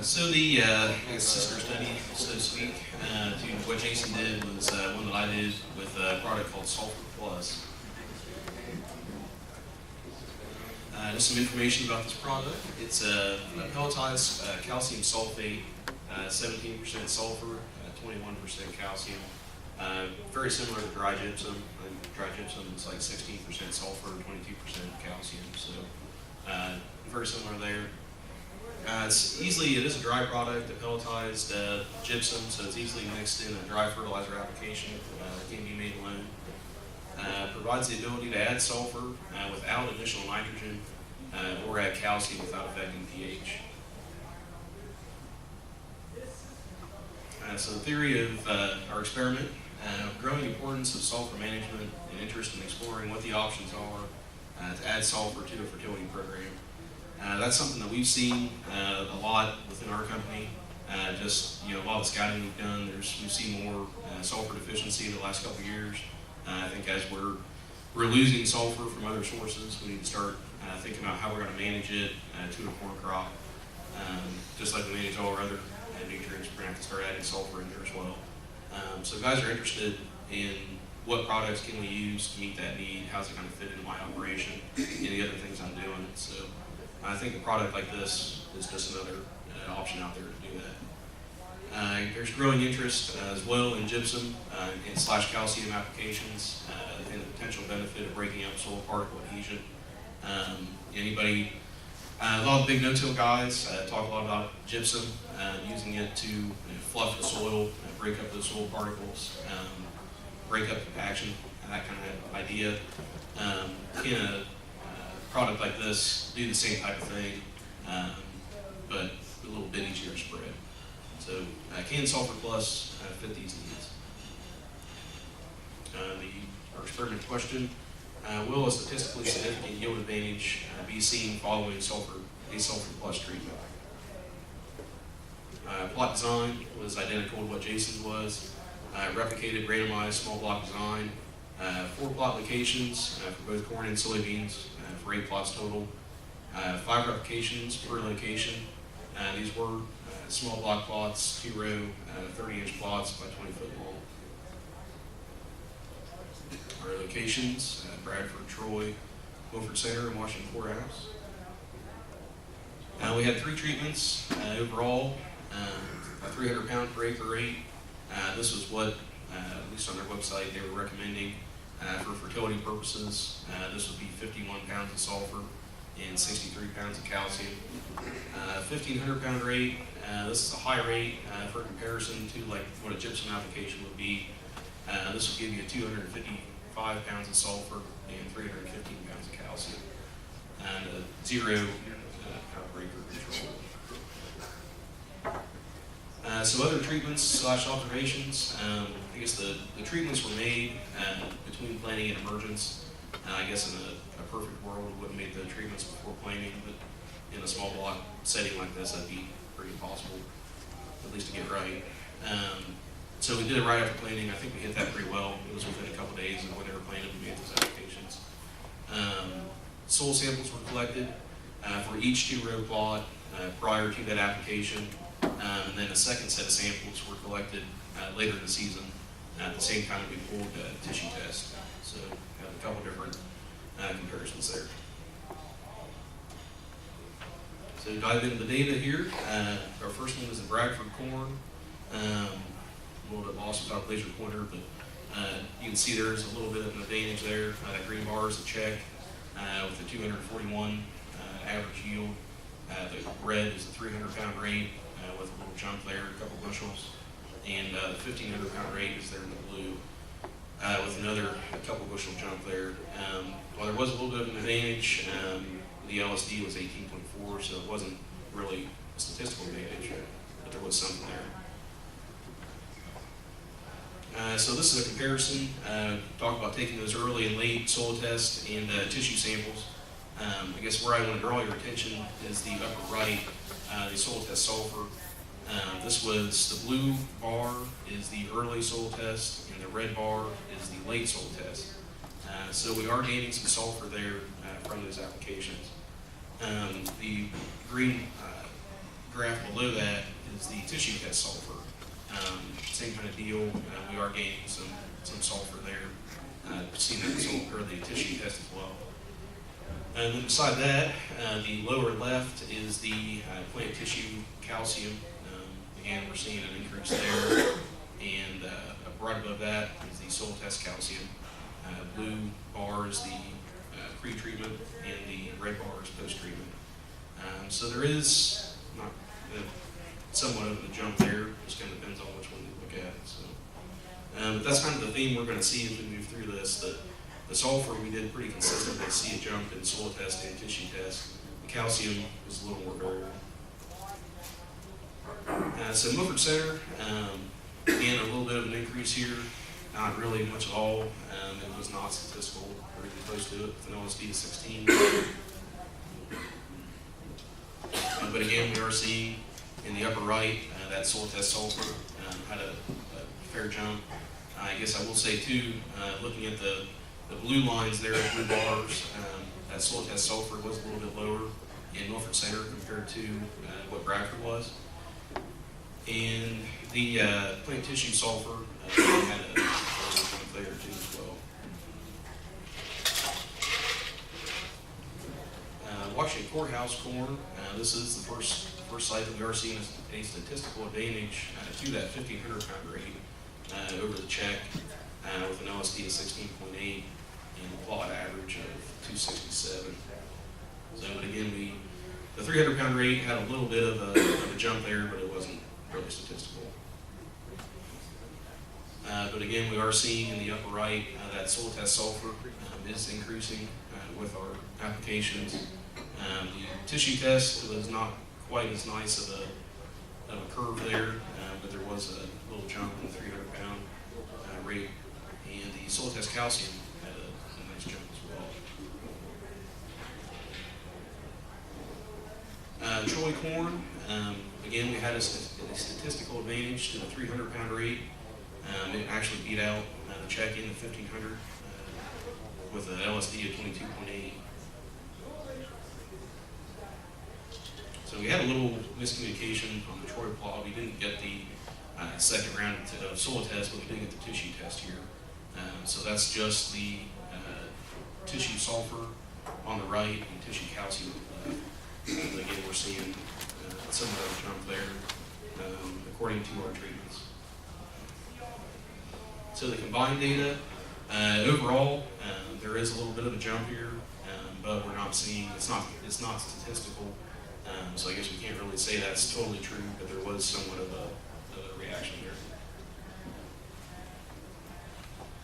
So the sister study, so to speak, to what Jason did was one that I did with a product called Sul4-Plus. Just some information about this product. It's a pelletized calcium sulfate, 17% sulfur, 21% calcium. Very similar to dry gypsum. Dry gypsum is like 16% sulfur, 22% calcium. So very similar there. It is a dry product, a pelletized gypsum, so it's easily mixed in a dry fertilizer application. It can be made alone. Provides the ability to add sulfur without initial nitrogen or add calcium without affecting pH. So the theory of our experiment, growing importance of sulfur management and interest in exploring what the options are to add sulfur to a fertility program. That's something that we've seen a lot within our company. A lot of the scouting we've done, we've seen more sulfur deficiency the last couple of years. I think as we're losing sulfur from other sources, we need to start thinking about how we're going to manage it to a corn crop. Just like we manage all our other nutrients, we're going to have to start adding sulfur in there as well. So guys are interested in what products can we use to meet that need, how's it going to fit into my operation, and the other things I'm doing. So I think a product like this is just another option out there to do that. There's growing interest as well in gypsum and / calcium applications and the potential benefit of breaking up soil particle adhesion. A lot of big no-till guys talk a lot about gypsum, using it to fluff the soil, break up those soil particles, break up compaction, that kind of idea. Can a product like this do the same type of thing, but a little bit easier to spread? So can Sul4-Plus fit these needs? Our experiment question, will a statistically significant yield advantage be seen following a Sul4-Plus treatment? Plot design was identical to what Jason's was. Replicated randomized small block design. 4 plot locations for both corn and soybeans for 8 plots total. 5 replications per location. These were small block plots, 2-row, 30-inch plots by 20 foot long. Our locations, Bradford, Troy, Wilford Center, and Washington Courthouse. We had 3 treatments overall, a 300 pound per acre rate. This was what, at least on their website, they were recommending for fertility purposes. This would be 51 pounds of sulfur and 63 pounds of calcium. 1,500 pound rate, this is a high rate for comparison to like what a gypsum application would be. This will give you 255 pounds of sulfur and 315 pounds of calcium. And a 0 pound per acre control. So other treatments / observations, I guess the treatments were made between planting and emergence. I guess in a perfect world we would have made the treatments before planting, but in a small block setting like this, that'd be pretty impossible, at least to get right. So we did it right after planting. I think we hit that pretty well. It was within a couple of days of when they were planted, we made those applications. Soil samples were collected for each 2-row plot prior to that application. And then a second set of samples were collected later in the season at the same time that we pulled tissue tests. So have a couple different comparisons there. So dive into the data here. Our first one is the Bradford corn. A little bit lost without a laser pointer, but you can see there's a little bit of an advantage there. That green bar is a check with the 241 average yield. The red is the 300 pound rate with a little jump there, a couple bushels. And the 1,500 pound rate is there in the blue with another couple bushel jump there. While there was a little bit of an advantage, the LSD was 18.4, so it wasn't really a statistical advantage, but there was something there. So this is a comparison. Talk about taking those early and late soil tests and tissue samples. I guess where I want to draw your attention is the upper right, the soil test sulfur. This was the blue bar is the early soil test, and the red bar is the late soil test. So we are gaining some sulfur there from those applications. The green graph below that is the tissue test sulfur. Same kind of deal. We are gaining some sulfur there. Seeing that sulfur, the tissue test as well. And then beside that, the lower left is the plant tissue calcium. Again, we're seeing an increase there. And right above that is the soil test calcium. Blue bar is the pre-treatment, and the red bar is post-treatment. So there is not somewhat of a jump there. Just kind of depends on which one you look at. So, but that's kind of the theme we're going to see as we move through this. The sulfur, we did pretty consistently see a jump in soil test and tissue test. The calcium was a little more variable. So Milford Center, again, a little bit of an increase here. Not really much at all. It was not statistical, or even close to it, with an LSD of 16. But again, we are seeing in the upper right that soil test sulfur had a fair jump. I guess I will say too, looking at the blue lines there, the blue bars, that soil test sulfur was a little bit lower in Milford Center compared to what Bradford was. And the plant tissue sulfur had a jump there too as well. Washington Courthouse corn, this is the first site that we are seeing a statistical advantage to that 1,500 pound rate over the check with an LSD of 16.8 and a plot average of 267. So, but again, the 300 pound rate had a little bit of a jump there, but it wasn't really statistical. But again, we are seeing in the upper right that soil test sulfur is increasing with our applications. The tissue test was not quite as nice of a curve there, but there was a little jump in the 300 pound rate. And the soil test calcium had a nice jump as well. Troy corn, again, we had a statistical advantage to the 300 pound rate. It actually beat out the check in the 1,500 with an LSD of 22.8. So we had a little miscommunication on the Troy plot. We didn't get the second round of soil test, but we did get the tissue test here. So that's just the tissue sulfur on the right and tissue calcium on the left. Again, we're seeing somewhat of a jump there according to our treatments. So the combined data, overall, there is a little bit of a jump here, but we're not seeing, it's not statistical. So I guess we can't really say that's totally true, but there was somewhat of a reaction there.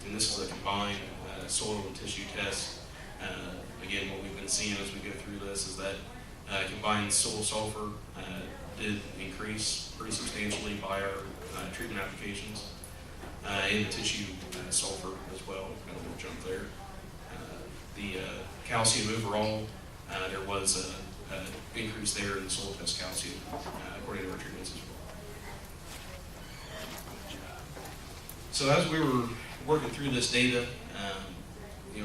And this is a combined soil and tissue test. Again, what we've been seeing as we go through this is that combined soil sulfur did increase pretty substantially by our treatment applications. And the tissue sulfur as well, got a little jump there. The calcium overall, there was an increase there in the soil test calcium according to our treatments as well. So as we were working through this data,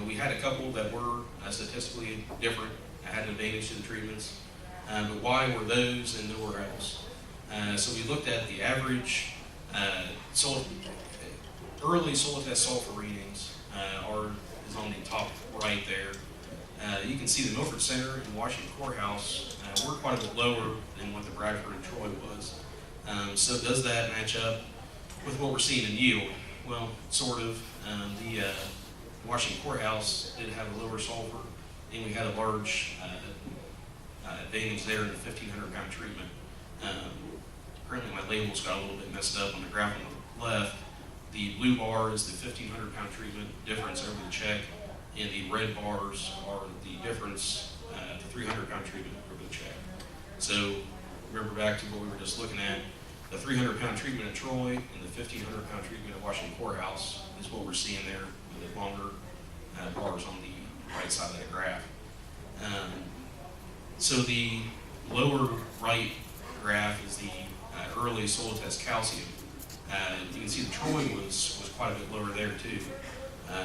we had a couple that were statistically different, had an advantage to the treatments, but why were those and nowhere else? So we looked at the average early soil test sulfur readings is on the top right there. You can see the Milford Center and Washington Courthouse were quite a bit lower than what the Bradford and Troy was. So does that match up with what we're seeing in yield? Well, sort of. The Washington Courthouse did have a lower sulfur, and we had a large advantage there in the 1,500 pound treatment. Currently my labels got a little bit messed up on the graph on the left. The blue bar is the 1,500 pound treatment difference over the check, and the red bars are the difference, the 300 pound treatment over the check. So remember back to what we were just looking at, the 300 pound treatment at Troy and the 1,500 pound treatment at Washington Courthouse is what we're seeing there, with the longer bars on the right side of that graph. So the lower right graph is the early soil test calcium. You can see the Troy was quite a bit lower there too.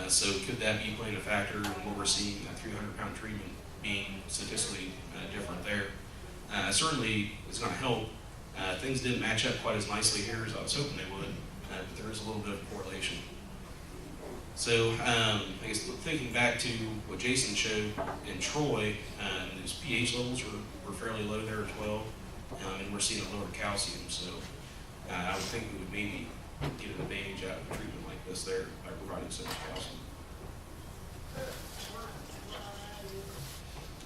So could that be playing a factor in what we're seeing, that 300 pound treatment being statistically different there? Certainly it's going to help. Things didn't match up quite as nicely here as I was hoping they would, but there is a little bit of correlation. So I guess thinking back to what Jason showed in Troy, those pH levels were fairly low there as well, and we're seeing a lower calcium. So I would think we would maybe get an advantage out of a treatment like this there by providing so much calcium.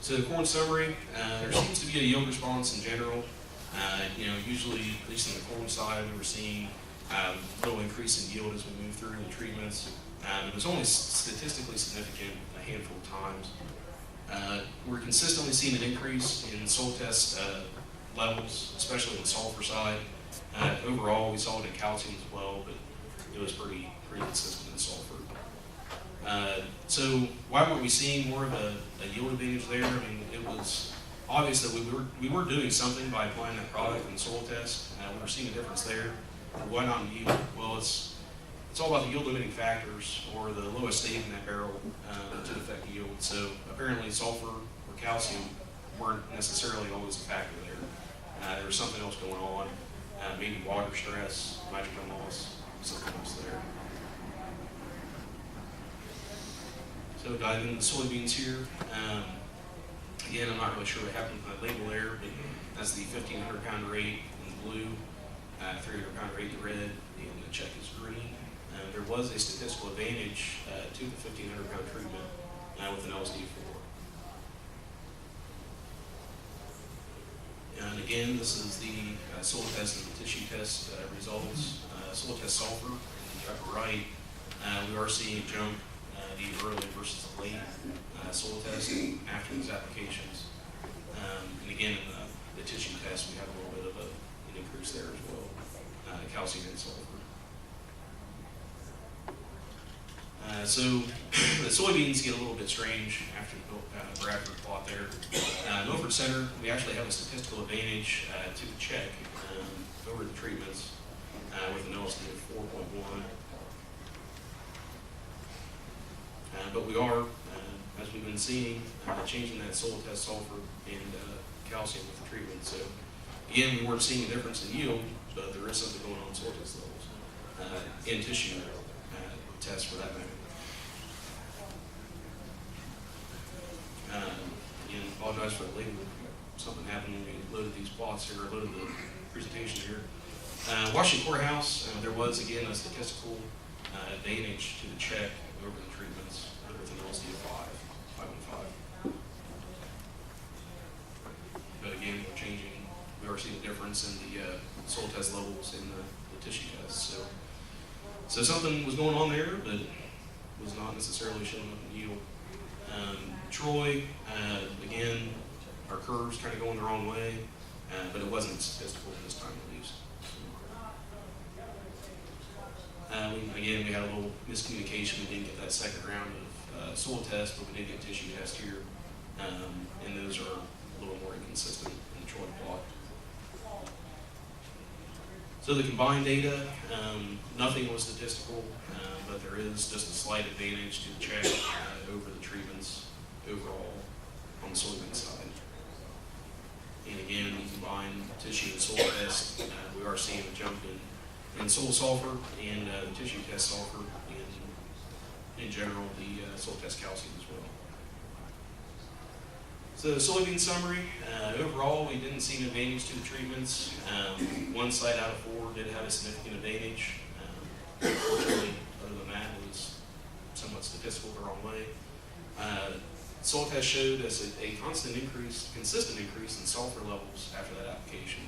So the corn summary, there seems to be a yield response in general. Usually, at least on the corn side, we were seeing a little increase in yield as we move through the treatments. It was only statistically significant a handful of times. We're consistently seeing an increase in soil test levels, especially on the sulfur side. Overall, we saw it in calcium as well, but it was pretty consistent in sulfur. So why were we seeing more of a yield advantage there? I mean, it was obvious that we were doing something by applying that product in the soil test. We were seeing a difference there. Why not in yield? Well, it's all about the yield limiting factors, or the lowest state in that barrel to affect yield. So apparently sulfur or calcium weren't necessarily always a factor there. There was something else going on, maybe water stress, nitrogen loss, something else there. So dive into the soybeans here. Again, I'm not really sure what happened with my label there, but that's the 1,500 pound rate in the blue, 300 pound rate in the red, and the check is green. There was a statistical advantage to the 1,500 pound treatment with an LSD4. And again, this is the soil test and the tissue test results. Soil test sulfur in the upper right, we are seeing a jump the early versus the late soil test after these applications. And again, in the tissue test, we have a little bit of an increase there as well, calcium and sulfur. So the soybeans get a little bit strange after the Bradford plot there. Milford Center, we actually have a statistical advantage to the check over the treatments with an LSD of 4.1. But we are, as we've been seeing, changing that soil test sulfur and calcium with the treatment. So again, we weren't seeing a difference in yield, but there is something going on in soil test levels in tissue tests for that matter. Again, apologize for the label. Something happened when we loaded these plots here, or loaded the presentation here. Washington Courthouse, there was again a statistical advantage to the check over the treatments with an LSD of 5.5. But again, we're changing. We are seeing a difference in the soil test levels in the tissue tests. So something was going on there, but was not necessarily showing up in yield. Troy, again, our curves kind of going the wrong way, but it wasn't statistical this time at least. Again, we had a little miscommunication. We didn't get that second round of soil test, but we did get tissue test here, and those are a little more inconsistent in the Troy plot. So the combined data, nothing was statistical, but there is just a slight advantage to the check over the treatments overall on the soybean side. And again, we combine tissue and soil test, we are seeing a jump in soil sulfur and the tissue test sulfur, and in general the soil test calcium as well. So the soybean summary, overall we didn't see an advantage to the treatments. One site out of 4 did have a significant advantage. Unfortunately, other than that, it was somewhat statistical the wrong way. Soil test showed us a consistent increase in sulfur levels after that application.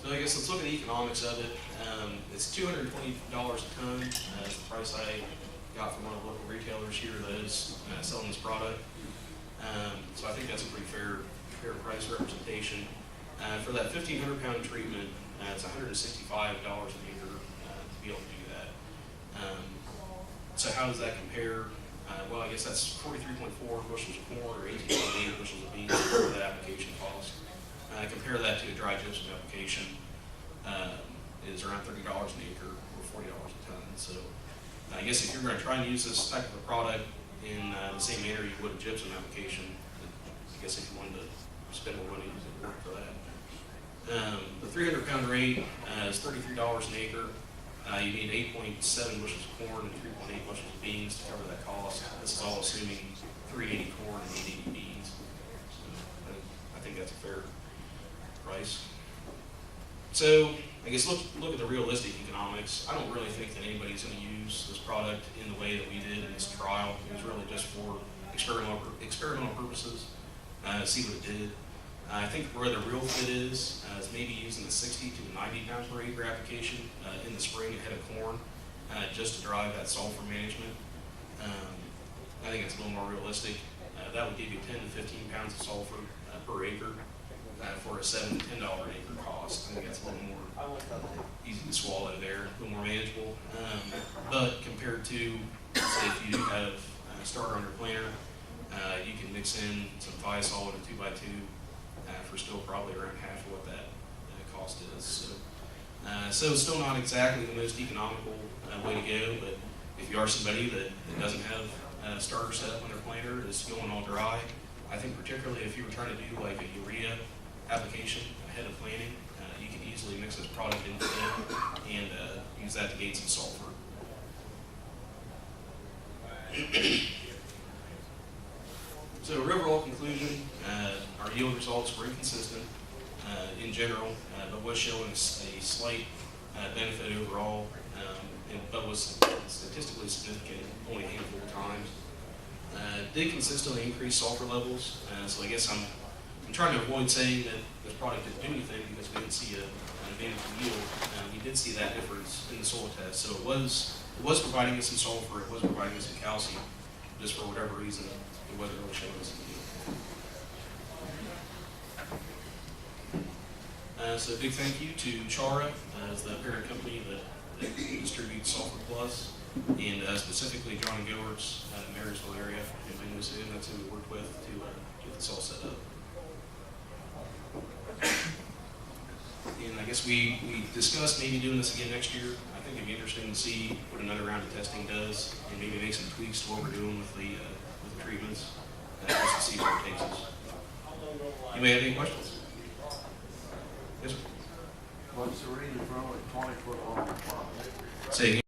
So I guess let's look at the economics of it. It's $220 a ton. That's the price I got from one of the local retailers here that is selling this product. So I think that's a pretty fair price representation. For that 1,500 pound treatment, it's $165 an acre to be able to do that. So how does that compare? Well, I guess that's 43.4 bushels of corn or 18.8 bushels of beans for that application cost. Compare that to a dry gypsum application, is around $30 an acre or $40 a ton. So I guess if you're going to try and use this type of a product in the same manner you would a gypsum application. I guess if you wanted to spend more money, it would work for that. The 300-pound rate is $33 an acre. You need 8.7 bushels of corn and 3.8 bushels of beans to cover that cost. This is all assuming 380 corn and 880 beans. So I think that's a fair price. So I guess look at the realistic economics. I don't really think that anybody's going to use this product in the way that we did in this trial. It was really just for experimental purposes, see what it did. I think where the real fit is maybe using the 60 to 90 pounds per acre application in the spring ahead of corn, just to drive that sulfur management. I think it's a little more realistic. That would give you 10 to 15 pounds of sulfur per acre for a $7 to $10 an acre cost. I think that's a little more easy to swallow there, a little more manageable. But compared to, say, if you do have a starter on your planter, you can mix in some thiazole in a 2x2 for still probably around half of what that cost is. So it's still not exactly the most economical way to go, but if you are somebody that doesn't have a starter set up on their planter, is going all dry, I think particularly if you were trying to do like a urea application ahead of planting, you can easily mix this product into it and use that to gain some sulfur. So overall conclusion, our yield results were inconsistent in general, but was showing a slight benefit overall, but was statistically significant only a handful of times. Did consistently increase sulfur levels, so I guess I'm trying to avoid saying that this product didn't do anything because we didn't see an advantage in yield. We did see that difference in the soil test, so it was providing us some sulfur, it was providing us some calcium, just for whatever reason it wasn't really showing us some yield. So a big thank you to Chara as the parent company that distributes Sul4-Plus, and specifically John and Gilbert's in the Marysville area in Minnesota. That's who we worked with to get this all set up. And I guess we discussed maybe doing this again next year. I think it'd be interesting to see what another round of testing does, and maybe make some tweaks to what we're doing with the treatments, just to see where it takes us. You may have any questions? Yes, sir. What's the reason for only 20-foot long? Say again.